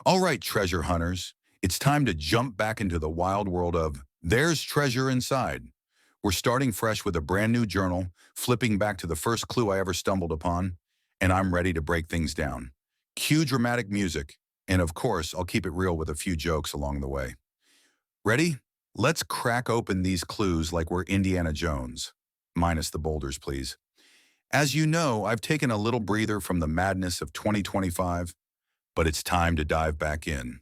All right, treasure hunters, it's time to jump back into the wild world of There's Treasure Inside. We're starting fresh with a brand new journal, flipping back to the first clue I ever stumbled upon, and I'm ready to break things down. Cue dramatic music, and of course, I'll keep it real with a few jokes along the way. Ready? Let's crack open these clues like we're Indiana Jones. Minus the boulders, please. As you know, I've taken a little breather from the madness of 2025, but it's time to dive back in.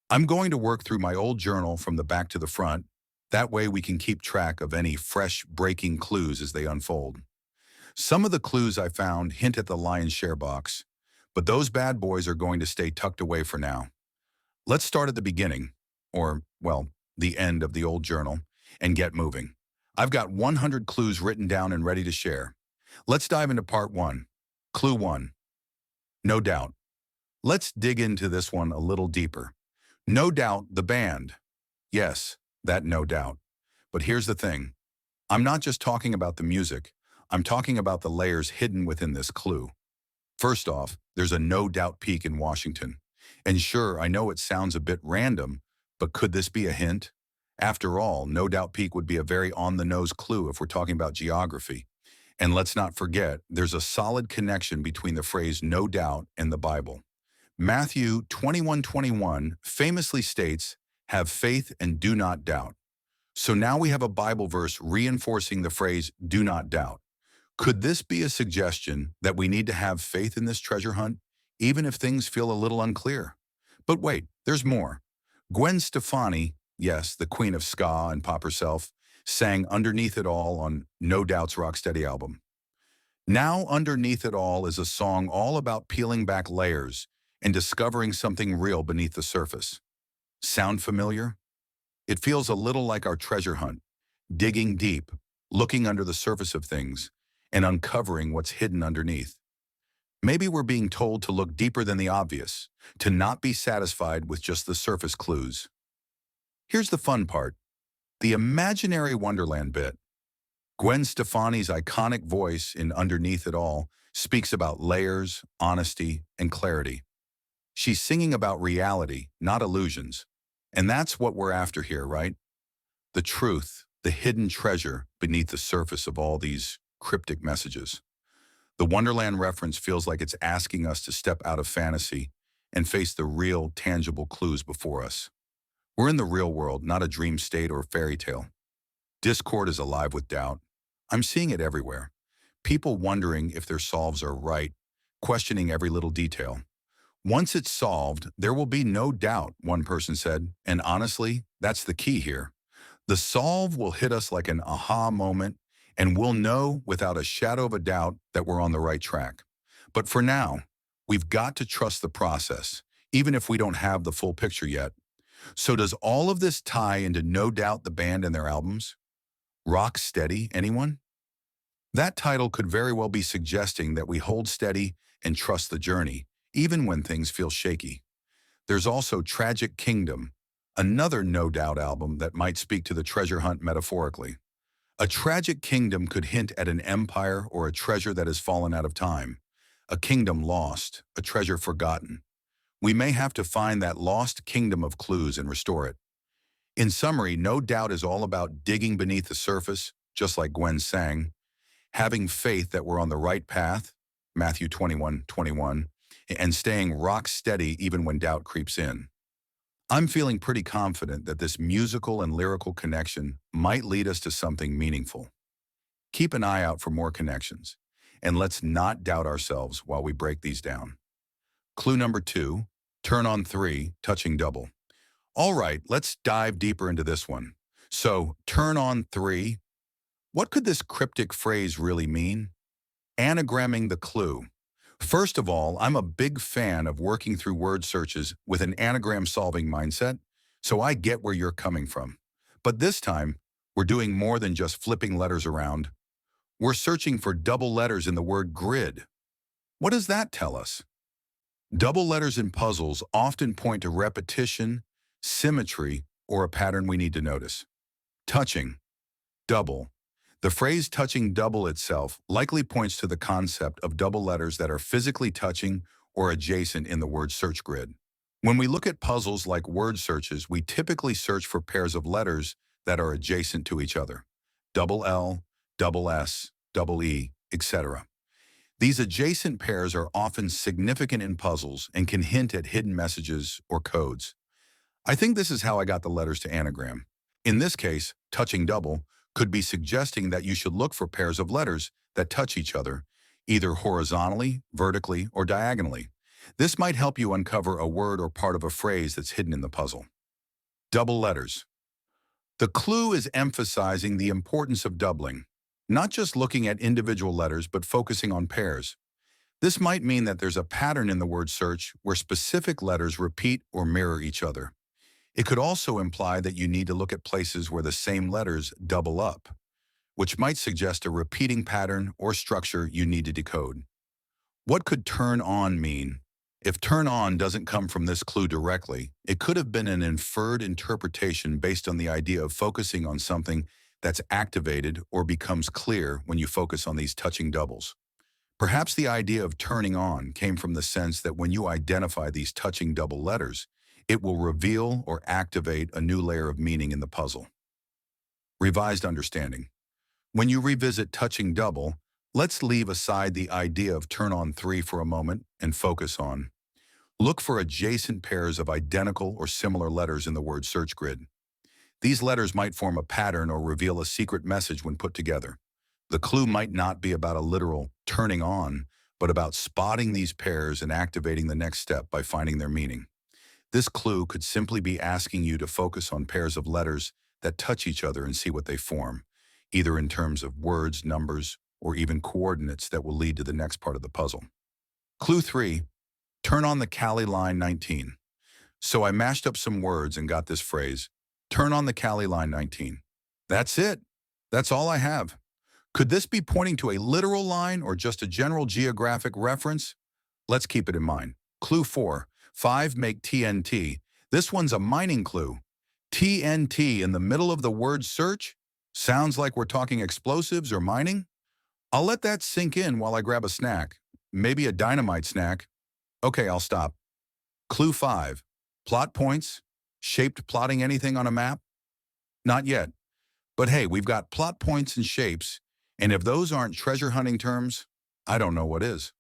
I'm going to work through my old journal from the back to the front. That way we can keep track of any fresh breaking clues as they unfold. Some of the clues I found hint at the lion's share box, but those bad boys are going to stay tucked away for now. Let's start at the beginning, or, well, the end of the old journal, and get moving. I've got 100 clues written down and ready to share. Let's dive into part one. Clue one. No doubt. Let's dig into this one a little deeper. No Doubt, the band. Yes, that no doubt. But here's the thing. I'm not just talking about the music. I'm talking about the layers hidden within this clue. First off, there's a No Doubt Peak in Washington. And sure, I know it sounds a bit random, but could this be a hint? After all, No Doubt Peak would be a very on-the-nose clue if we're talking about geography. And let's not forget, there's a solid connection between the phrase no doubt and the Bible. Matthew 21:21 famously states, "Have faith and do not doubt." So now we have a Bible verse reinforcing the phrase, "do not doubt." Could this be a suggestion that we need to have faith in this treasure hunt, even if things feel a little unclear? But wait, there's more. Gwen Stefani, yes, the queen of ska and pop herself, sang Underneath It All on No Doubt's Rocksteady album. Now Underneath It All is a song all about peeling back layers and discovering something real beneath the surface. Sound familiar? It feels a little like our treasure hunt, digging deep, looking under the surface of things, and uncovering what's hidden underneath. Maybe we're being told to look deeper than the obvious, to not be satisfied with just the surface clues. Here's the fun part, the imaginary wonderland bit. Gwen Stefani's iconic voice in Underneath It All speaks about layers, honesty, and clarity. She's singing about reality, not illusions. And that's what we're after here, right? The truth, the hidden treasure beneath the surface of all these cryptic messages. The Wonderland reference feels like it's asking us to step out of fantasy and face the real, tangible clues before us. We're in the real world, not a dream state or fairy tale. Discord is alive with doubt. I'm seeing it everywhere. People wondering if their solves are right, questioning every little detail. Once it's solved, there will be no doubt, one person said, and honestly, that's the key here. The solve will hit us like an aha moment, and we'll know without a shadow of a doubt that we're on the right track. But for now, we've got to trust the process, even if we don't have the full picture yet. So does all of this tie into No Doubt the band and their albums? Rock Steady, anyone? That title could very well be suggesting that we hold steady and trust the journey, even when things feel shaky. There's also Tragic Kingdom, another No Doubt album that might speak to the treasure hunt metaphorically. A tragic kingdom could hint at an empire or a treasure that has fallen out of time. A kingdom lost, a treasure forgotten. We may have to find that lost kingdom of clues and restore it. In summary, No Doubt is all about digging beneath the surface, just like Gwen sang, having faith that we're on the right path, Matthew 21:21, and staying rock steady even when doubt creeps in. I'm feeling pretty confident that this musical and lyrical connection might lead us to something meaningful. Keep an eye out for more connections, and let's not doubt ourselves while we break these down. Clue number two, turn on three, touching double. All right, let's dive deeper into this one. So, turn on three. What could this cryptic phrase really mean? Anagramming the clue. First of all, I'm a big fan of working through word searches with an anagram solving mindset, so I get where you're coming from. But this time, we're doing more than just flipping letters around. We're searching for double letters in the word grid. What does that tell us? Double letters in puzzles often point to repetition, symmetry, or a pattern we need to notice. Touching, double. The phrase touching double itself likely points to the concept of double letters that are physically touching or adjacent in the word search grid. When we look at puzzles like word searches, we typically search for pairs of letters that are adjacent to each other. Double L, double S, double E, etc. These adjacent pairs are often significant in puzzles and can hint at hidden messages or codes. I think this is how I got the letters to anagram. In this case, touching double could be suggesting that you should look for pairs of letters that touch each other, either horizontally, vertically, or diagonally. This might help you uncover a word or part of a phrase that's hidden in the puzzle. Double letters. The clue is emphasizing the importance of doubling, not just looking at individual letters, but focusing on pairs. This might mean that there's a pattern in the word search where specific letters repeat or mirror each other. It could also imply that you need to look at places where the same letters double up, which might suggest a repeating pattern or structure you need to decode. What could turn on mean? If turn on doesn't come from this clue directly, it could have been an inferred interpretation based on the idea of focusing on something that's activated or becomes clear when you focus on these touching doubles. Perhaps the idea of turning on came from the sense that when you identify these touching double letters, it will reveal or activate a new layer of meaning in the puzzle. Revised understanding. When you revisit touching double, let's leave aside the idea of turn on 3 for a moment and focus on. Look for adjacent pairs of identical or similar letters in the word search grid. These letters might form a pattern or reveal a secret message when put together. The clue might not be about a literal turning on, but about spotting these pairs and activating the next step by finding their meaning. This clue could simply be asking you to focus on pairs of letters that touch each other and see what they form, either in terms of words, numbers, or even coordinates that will lead to the next part of the puzzle. Clue 3, turn on the Cali line 19. So I mashed up some words and got this phrase, turn on the Cali line 19. That's it. That's all I have. Could this be pointing to a literal line or just a general geographic reference? Let's keep it in mind. Clue 4, 5 make TNT. This one's a mining clue. TNT in the middle of the word search? Sounds like we're talking explosives or mining? I'll let that sink in while I grab a snack. Maybe a dynamite snack. Okay, I'll stop. Clue 5, plot points. Shaped plotting anything on a map? Not yet. But hey, we've got plot points and shapes, and if those aren't treasure hunting terms, I don't know what is.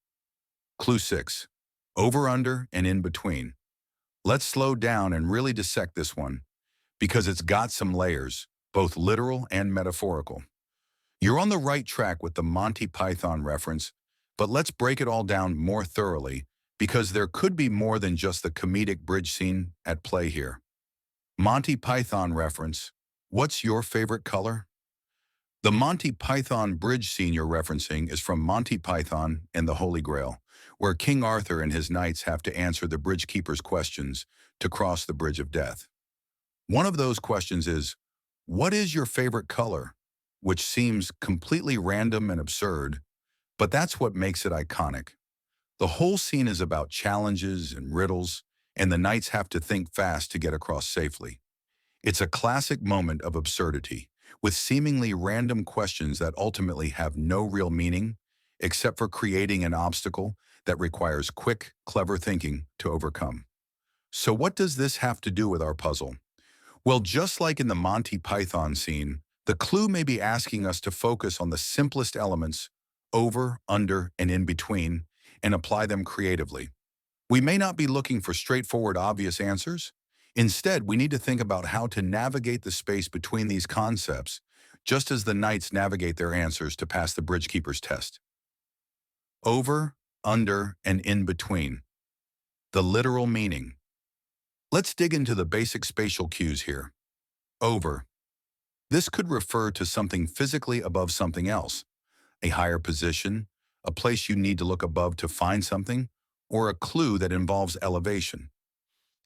Clue 6, over, under, and in between. Let's slow down and really dissect this one, because it's got some layers, both literal and metaphorical. You're on the right track with the Monty Python reference, but let's break it all down more thoroughly, because there could be more than just the comedic bridge scene at play here. Monty Python reference, what's your favorite color? The Monty Python bridge scene you're referencing is from Monty Python and the Holy Grail, where King Arthur and his knights have to answer the bridge keeper's questions to cross the bridge of death. One of those questions is, what is your favorite color? Which seems completely random and absurd, but that's what makes it iconic. The whole scene is about challenges and riddles, and the knights have to think fast to get across safely. It's a classic moment of absurdity, with seemingly random questions that ultimately have no real meaning, except for creating an obstacle that requires quick, clever thinking to overcome. So what does this have to do with our puzzle? Well, just like in the Monty Python scene, the clue may be asking us to focus on the simplest elements, over, under, and in between, and apply them creatively. We may not be looking for straightforward, obvious answers. Instead, we need to think about how to navigate the space between these concepts, just as the knights navigate their answers to pass the bridgekeeper's test. Over, under, and in between. The literal meaning. Let's dig into the basic spatial cues here. Over. This could refer to something physically above something else, a higher position, a place you need to look above to find something, or a clue that involves elevation.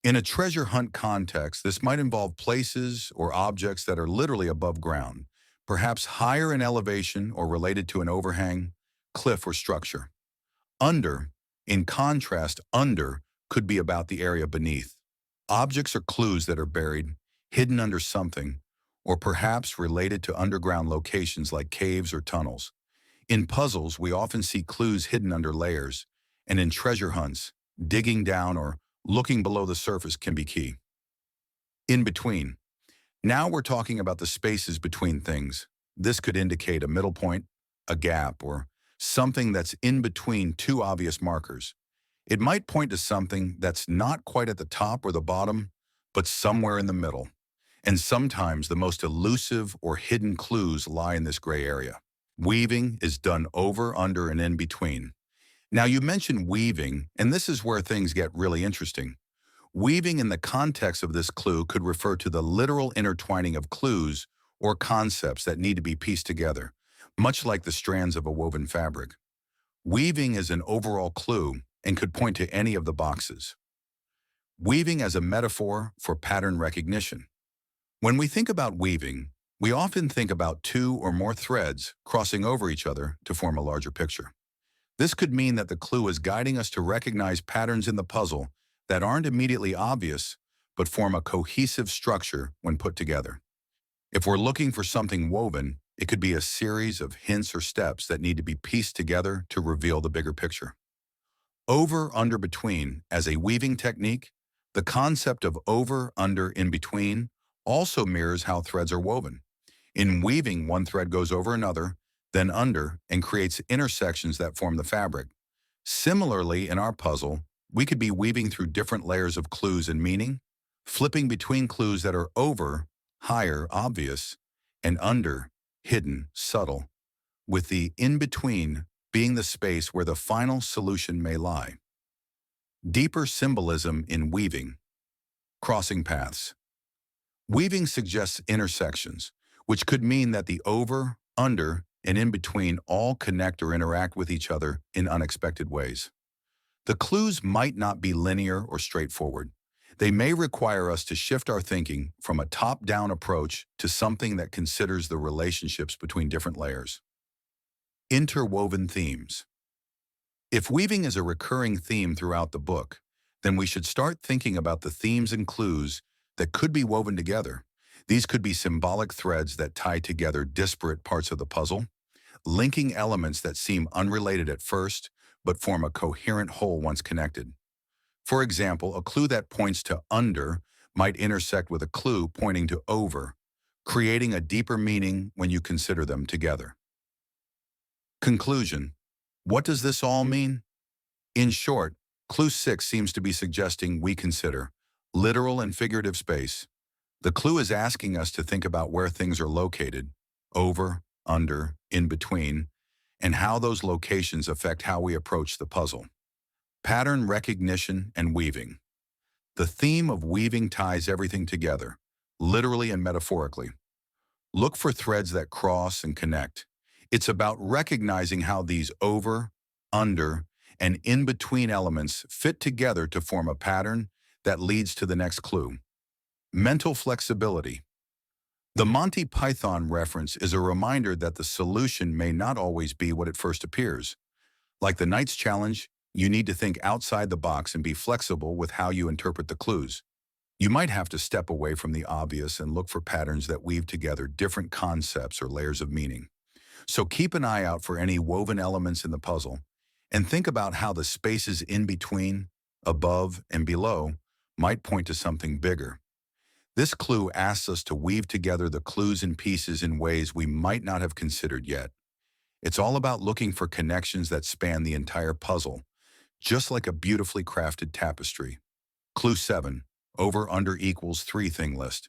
In a treasure hunt context, this might involve places or objects that are literally above ground, perhaps higher in elevation or related to an overhang, cliff, or structure. Under, in contrast, under could be about the area beneath. Objects or clues that are buried, hidden under something, or perhaps related to underground locations like caves or tunnels. In puzzles, we often see clues hidden under layers, and in treasure hunts, digging down or Looking below the surface can be key. In between. Now we're talking about the spaces between things. This could indicate a middle point, a gap, or something that's in between two obvious markers. It might point to something that's not quite at the top or the bottom, but somewhere in the middle. And sometimes the most elusive or hidden clues lie in this gray area. Weaving is done over, under, and in between. Now you mentioned weaving, and this is where things get really interesting. Weaving in the context of this clue could refer to the literal intertwining of clues or concepts that need to be pieced together, much like the strands of a woven fabric. Weaving is an overall clue and could point to any of the boxes. Weaving as a metaphor for pattern recognition. When we think about weaving, we often think about two or more threads crossing over each other to form a larger picture. This could mean that the clue is guiding us to recognize patterns in the puzzle that aren't immediately obvious, but form a cohesive structure when put together. If we're looking for something woven, it could be a series of hints or steps that need to be pieced together to reveal the bigger picture. Over, under, between as a weaving technique, the concept of over, under, in between also mirrors how threads are woven. In weaving, one thread goes over another, then under, and creates intersections that form the fabric. Similarly, in our puzzle, we could be weaving through different layers of clues and meaning, flipping between clues that are over, higher, obvious, and under, hidden, subtle, with the in-between being the space where the final solution may lie. Deeper symbolism in weaving. Crossing paths. Weaving suggests intersections, which could mean that the over, under, and in between all connect or interact with each other in unexpected ways. The clues might not be linear or straightforward. They may require us to shift our thinking from a top-down approach to something that considers the relationships between different layers. Interwoven themes. If weaving is a recurring theme throughout the book, then we should start thinking about the themes and clues that could be woven together. These could be symbolic threads that tie together disparate parts of the puzzle, linking elements that seem unrelated at first, but form a coherent whole once connected. For example, a clue that points to under might intersect with a clue pointing to over, creating a deeper meaning when you consider them together. Conclusion. What does this all mean? In short, Clue 6 seems to be suggesting we consider literal and figurative space. The clue is asking us to think about where things are located, over, under, in between, and how those locations affect how we approach the puzzle. Pattern recognition and weaving. The theme of weaving ties everything together, literally and metaphorically. Look for threads that cross and connect. It's about recognizing how these over, under, and in-between elements fit together to form a pattern that leads to the next clue. Mental flexibility. The Monty Python reference is a reminder that the solution may not always be what it first appears. Like the Knight's Challenge, you need to think outside the box and be flexible with how you interpret the clues. You might have to step away from the obvious and look for patterns that weave together different concepts or layers of meaning. So keep an eye out for any woven elements in the puzzle, and think about how the spaces in between, above, and below might point to something bigger. This clue asks us to weave together the clues and pieces in ways we might not have considered yet. It's all about looking for connections that span the entire puzzle, just like a beautifully crafted tapestry. Clue 7, over, under equals 3 thing list.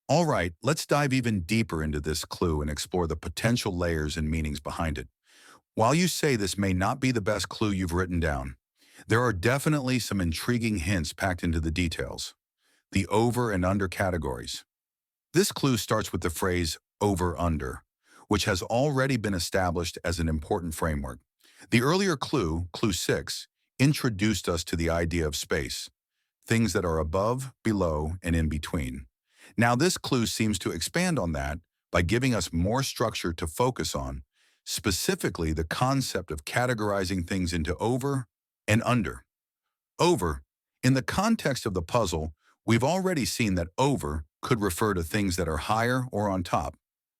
All right, let's dive even deeper into this clue and explore the potential layers and meanings behind it. While you say this may not be the best clue you've written down, there are definitely some intriguing hints packed into the details. The over and under categories. This clue starts with the phrase over-under, which has already been established as an important framework. The earlier clue, Clue 6, introduced us to the idea of space, things that are above, below, and in between. Now this clue seems to expand on that by giving us more structure to focus on, specifically the concept of categorizing things into over and under. Over. In the context of the puzzle, we've already seen that over could refer to things that are higher or on top,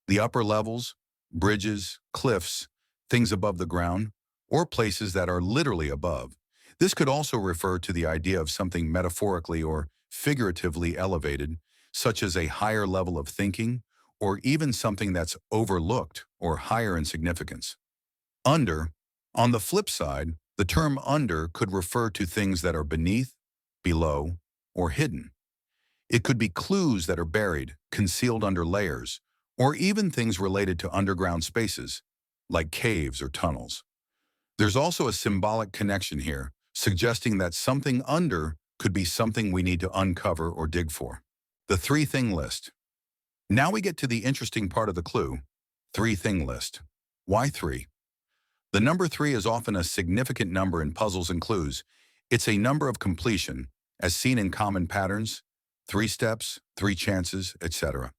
the upper levels, bridges, cliffs, things above the ground, or places that are literally above. This could also refer to the idea of something metaphorically or figuratively elevated, such as a higher level of thinking, or even something that's overlooked or higher in significance. Under, on the flip side, the term under could refer to things that are beneath, below, or hidden. It could be clues that are buried, concealed under layers, or even things related to underground spaces, like caves or tunnels. There's also a symbolic connection here, suggesting that something under could be something we need to uncover or dig for. The three-thing list. Now we get to the interesting part of the clue, three-thing list. Why three? The number three is often a significant number in puzzles and clues. It's a number of completion, as seen in common patterns, three steps, three chances, etc.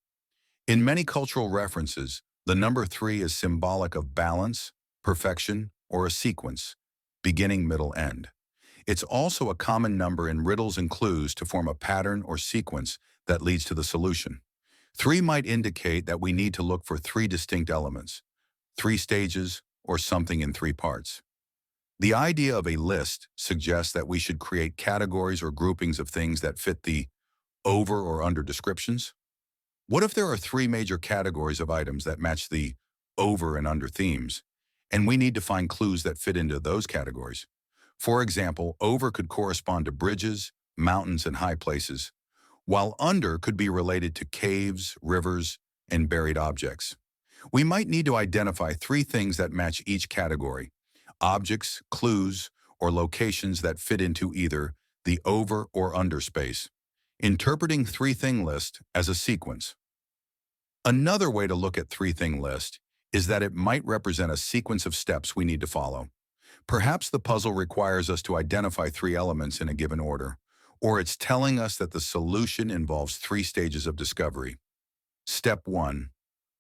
In many cultural references, the number three is symbolic of balance, perfection, or a sequence, beginning, middle, end. It's also a common number in riddles and clues to form a pattern or sequence that leads to the solution. Three might indicate that we need to look for three distinct elements, three stages, or something in three parts. The idea of a list suggests that we should create categories or groupings of things that fit the over or under descriptions. What if there are three major categories of items that match the over and under themes, and we need to find clues that fit into those categories? For example, over could correspond to bridges, mountains, and high places, while under could be related to caves, rivers, and buried objects. We might need to identify three things that match each category: objects, clues, or locations that fit into either the over or under space, interpreting three-thing list as a sequence. Another way to look at three-thing list is that it might represent a sequence of steps we need to follow. Perhaps the puzzle requires us to identify three elements in a given order, or it's telling us that the solution involves three stages of discovery. Step 1.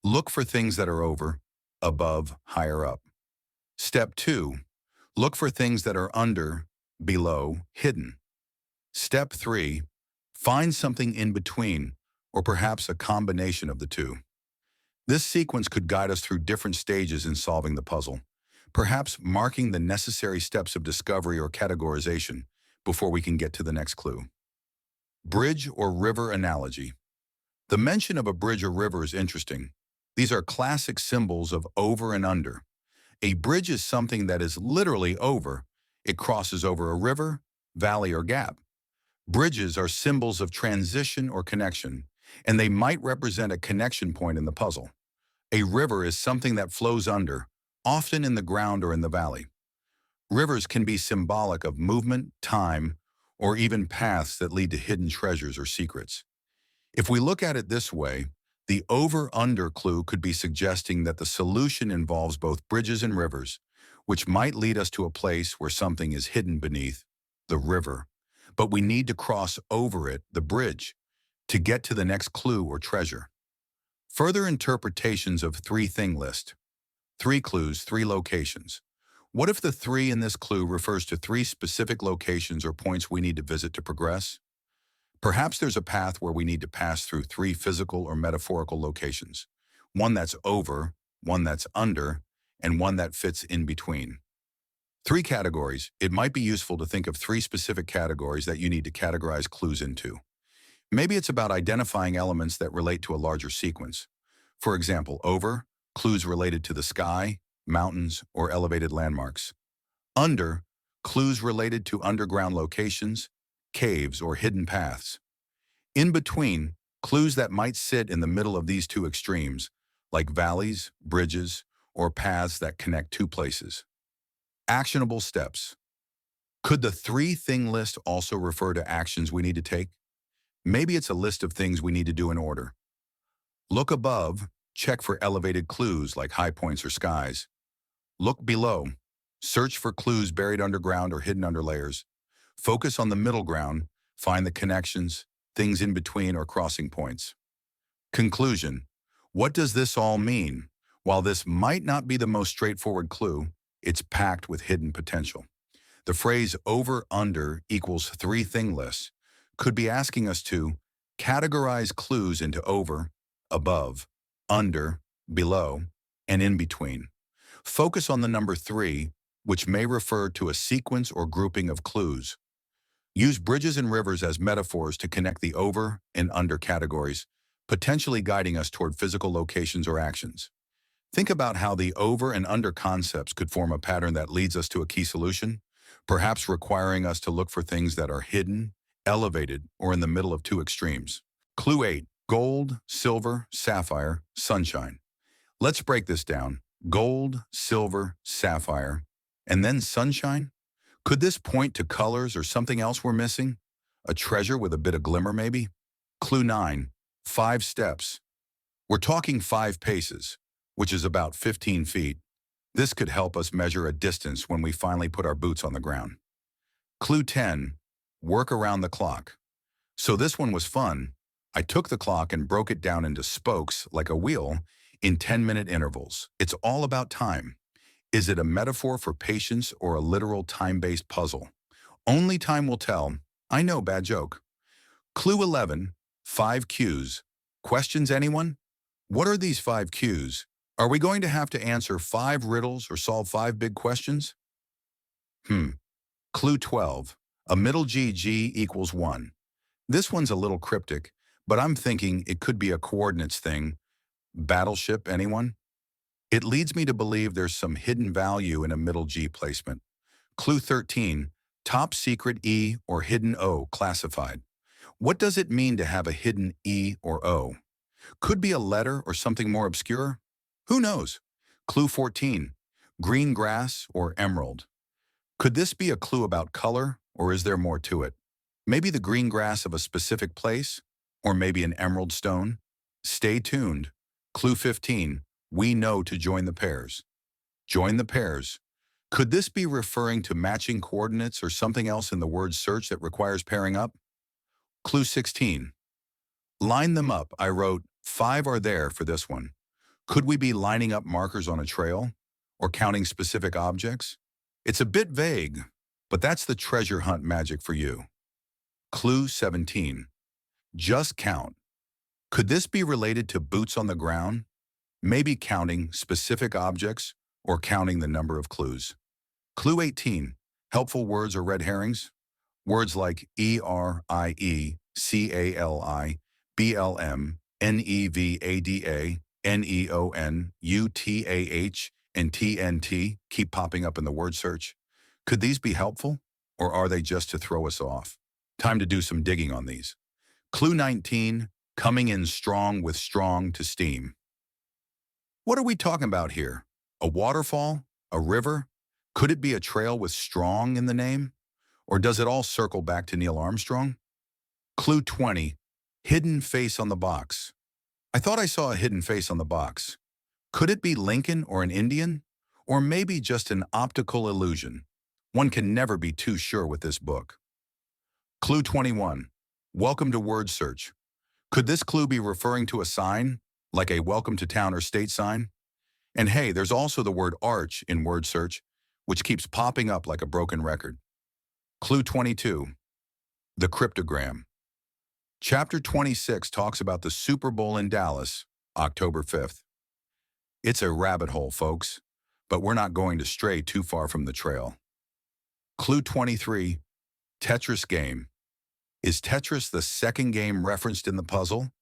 Look for things that are over, above, higher up. Step 2. Look for things that are under, below, hidden. Step 3. Find something in between, or perhaps a combination of the two. This sequence could guide us through different stages in solving the puzzle, perhaps marking the necessary steps of discovery or categorization before we can get to the next clue. Bridge or river analogy. The mention of a bridge or river is interesting. These are classic symbols of over and under. A bridge is something that is literally over. It crosses over a river, valley, or gap. Bridges are symbols of transition or connection, and they might represent a connection point in the puzzle. A river is something that flows under, often in the ground or in the valley. Rivers can be symbolic of movement, time, or even paths that lead to hidden treasures or secrets. If we look at it this way, the over-under clue could be suggesting that the solution involves both bridges and rivers, which might lead us to a place where something is hidden beneath, the river, but we need to cross over it, the bridge, to get to the next clue or treasure. Further interpretations of three-thing list. Three clues, three locations. What if the three in this clue refers to three specific locations or points we need to visit to progress? Perhaps there's a path where we need to pass through three physical or metaphorical locations, one that's over, one that's under, and one that fits in between. Three categories. It might be useful to think of three specific categories that you need to categorize clues into. Maybe it's about identifying elements that relate to a larger sequence. For example, over, clues related to the sky, mountains, or elevated landmarks. Under, clues related to underground locations, caves, or hidden paths. In between, clues that might sit in the middle of these two extremes, like valleys, bridges, or paths that connect two places. Actionable steps. Could the three-thing list also refer to actions we need to take? Maybe it's a list of things we need to do in order. Look above, check for elevated clues like high points or skies. Look below, search for clues buried underground or hidden under layers. Focus on the middle ground, find the connections, things in between or crossing points. Conclusion. What does this all mean? While this might not be the most straightforward clue, it's packed with hidden potential. The phrase over-under equals three-thing list could be asking us to categorize clues into over, above, under, below, and in between. Focus on the number three which may refer to a sequence or grouping of clues. Use bridges and rivers as metaphors to connect the over and under categories, potentially guiding us toward physical locations or actions. Think about how the over and under concepts could form a pattern that leads us to a key solution, perhaps requiring us to look for things that are hidden, elevated, or in the middle of two extremes. Clue 8. Gold, silver, sapphire, sunshine. Let's break this down. Gold, silver, sapphire, and then sunshine? Could this point to colors or something else we're missing? A treasure with a bit of glimmer, maybe? Clue 9. 5 steps. We're talking 5 paces, which is about 15 feet. This could help us measure a distance when we finally put our boots on the ground. Clue 10. Work around the clock. So this one was fun. I took the clock and broke it down into spokes, like a wheel, in 10-minute intervals. It's all about time. Is it a metaphor for patience or a literal time-based puzzle? Only time will tell. I know, bad joke. Clue 11. 5 cues. Questions, anyone? What are these 5 cues? Are we going to have to answer 5 riddles or solve 5 big questions? Clue 12. A middle GG equals 1. This one's a little cryptic, but I'm thinking it could be a coordinates thing. Battleship, anyone? It leads me to believe there's some hidden value in a middle G placement. Clue 13. Top secret E or hidden O classified. What does it mean to have a hidden E or O? Could be a letter or something more obscure? Who knows? Clue 14. Green grass or emerald. Could this be a clue about color, or is there more to it? Maybe the green grass of a specific place, or maybe an emerald stone? Stay tuned. Clue 15. We know to join the pairs. Join the pairs. Could this be referring to matching coordinates or something else in the word search that requires pairing up? Clue 16. Line them up. I wrote 5 are there for this one. Could we be lining up markers on a trail or counting specific objects? It's a bit vague, but that's the treasure hunt magic for you. Clue 17. Just count. Could this be related to boots on the ground? Maybe counting specific objects or counting the number of clues. Clue 18. Helpful words or red herrings? Words like ERIE, CALI, BLM, NEVADA, NEON, UTAH, and TNT keep popping up in the word search. Could these be helpful, or are they just to throw us off? Time to do some digging on these. Clue 19. Coming in strong with strong to steam. What are we talking about here? A waterfall? A river? Could it be a trail with strong in the name? Or does it all circle back to Neil Armstrong? Clue 20. Hidden face on the box. I thought I saw a hidden face on the box. Could it be Lincoln or an Indian? Or maybe just an optical illusion? One can never be too sure with this book. Clue 21. Welcome to word search. Could this clue be referring to a sign, like a welcome to town or state sign? And hey, there's also the word arch in word search, which keeps popping up like a broken record. Clue 22. The cryptogram. Chapter 26 talks about the Super Bowl in Dallas, October 5th. It's a rabbit hole, folks, but we're not going to stray too far from the trail. Clue 23. Tetris game. Is Tetris the second game referenced in the puzzle?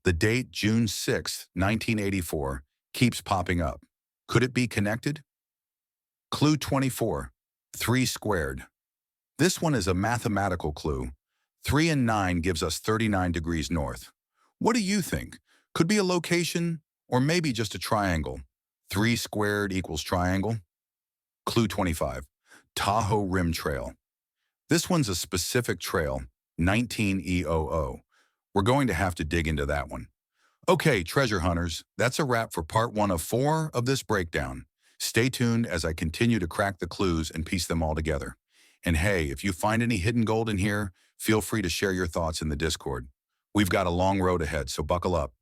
The date, June 6, 1984, keeps popping up. Could it be connected? Clue 24. 3 squared. This one is a mathematical clue. 3 and 9 gives us 39 degrees north. What do you think? Could be a location, or maybe just a triangle. 3 squared equals triangle. Clue 25. Tahoe Rim Trail. This one's a specific trail, 19EOO. We're going to have to dig into that one. Okay, treasure hunters, that's a wrap for part 1 of 4 of this breakdown. Stay tuned as I continue to crack the clues and piece them all together. And hey, if you find any hidden gold in here, feel free to share your thoughts in the Discord. We've got a long road ahead, so buckle up.